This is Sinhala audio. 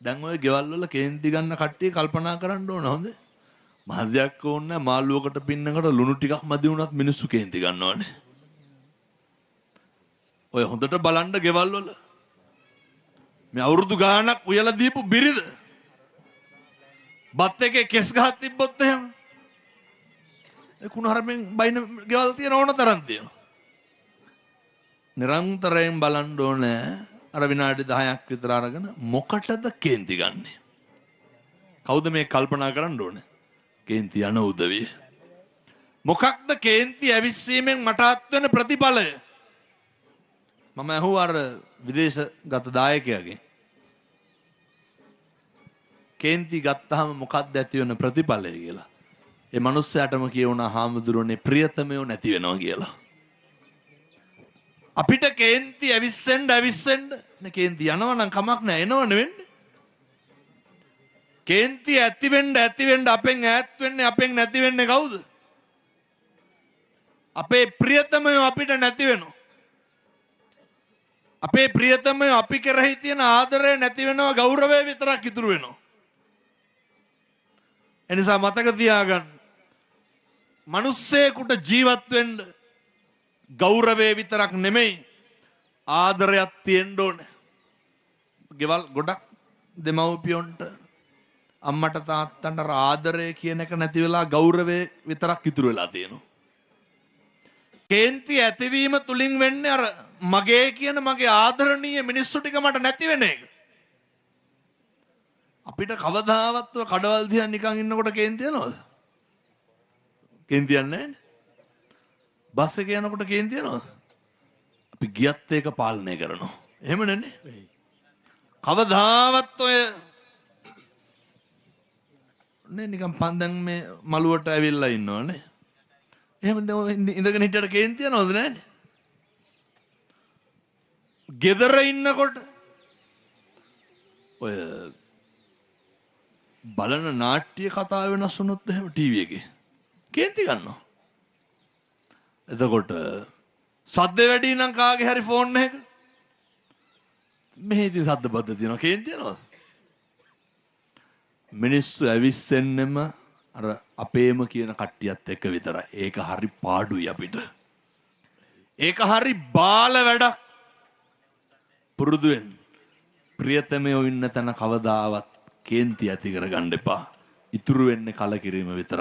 දැන් ඔය ගෙවල් වල කේන්ති ගන්න කට්ටිය කල්පනා කරන්න ඕන හොඳ. මහදයක් ඕනේ මාළුවකට පින්නකට ලුණු ටිකක් මදි වුණත් මිනිස්සු කේන්ති ගන්නවනේ. ඔය හොඳට බලන්න ගෙවල් වල මේ අවුරුදු ගාණක් උයලා දීපු බිරිඳ බත් එකේ කෙස් ගහක් තිබ්බොත් එහෙම ඒ කුණහරුපෙන් බයින ගෙවල් තියෙන ඕන තරම් තියෙනවා. නිරන්තරයෙන් බලන්න ඕනේ අර විනාඩි 10ක් විතර අරගෙන මොකටද කේන්ති ගන්නෙ? කවුද මේ කල්පනා කරන්න ඕනේ? කේන්ති යන උදවිය. මොකක්ද කේන්ති ඇවිස්සීමෙන් මට අත් වෙන ප්‍රතිඵලය? මම අහුවා අර විදේශගත දායකයාගෙන්. කේන්ති ගත්තාම මොකක්ද ඇති වෙන ප්‍රතිඵලය කියලා. ඒ මනුස්සයාටම කියවුණා හාමුදුරනේ ප්‍රියතමයෝ නැති වෙනවා කියලා. අපිට කේන්ති ඇවිස්සෙන්න නේ කේන්ති යනවා නම් කමක් නැහැ එනවනේ වෙන්නේ. කේන්ති ඇති වෙන්න අපෙන් ඈත් වෙන්නේ අපෙන් නැති වෙන්නේ කවුද? අපේ ප්‍රියතමයෝ අපිට නැති වෙනවා. අපේ ප්‍රියතමයෝ අපි කරෙහි තියෙන ආදරය නැති වෙනවා ගෞරවය විතරක් ඉතුරු වෙනවා. එනිසා මතක තියාගන්න මිනිස්සෙකුට ජීවත් වෙන්න ගෞරවය විතරක් නෙමෙයි ආදරයක් තියෙන්න ඕනේ. ගෙවල් ගොඩක් දෙමව්පියොන්ට අම්මට තාත්තන්ට ආදරය කියන එක නැති වෙලා ගෞරවය විතරක් ඉතුරු වෙලා තියෙනවා. කේන්ති ඇතිවීම තුලින් වෙන්නේ අර මගේ කියන මගේ ආදරණීය මිනිස්සු ටික මට නැති වෙන එක. අපිට කවදාවත් කඩවල් දිහා නිකන් ඉන්නකොට කේන්ති යනවද? කේන්ති යන්නේ නැහැ. බස් එක යනකොට කේන්ති යනවද? අපි ගියත් ඒක පාලනය කරනවා. එහෙම නෙන්නේ. කවදාවත් ඔය නේ නිකන් පන්දන් මේ මළුවට ඇවිල්ලා ඉන්නවනේ. එහෙම ඉඳගෙන හිටියට කේන්ති යනවද නැන්නේ? ගෙදර ඉන්නකොට ඔය බලන නාට්‍ය කතා වෙනස් වුණොත් එහෙම ටීවී එකේ කේන්ති ගන්නවා. එතකොට සද්ද වැඩි නම් කාගේ හරි ෆෝන් එකක මෙහෙදි සද්ද බද්ද තියෙනවා කේන්ති යනවා. මිනිස්සු ඇවිස්සෙන්නෙම අර අපේම කියන කට්ටියත් එක්ක විතරයි. ඒක හරි පාඩුයි අපිට. ඒක හරි බාල වැඩක්. පුරුදු වෙන්න. ප්‍රියතමයෝ ඉන්න තැන කවදාවත් කේන්ති ඇති කරගන්න එපා. ඉතුරු වෙන්නේ කලකිරීම විතරයි.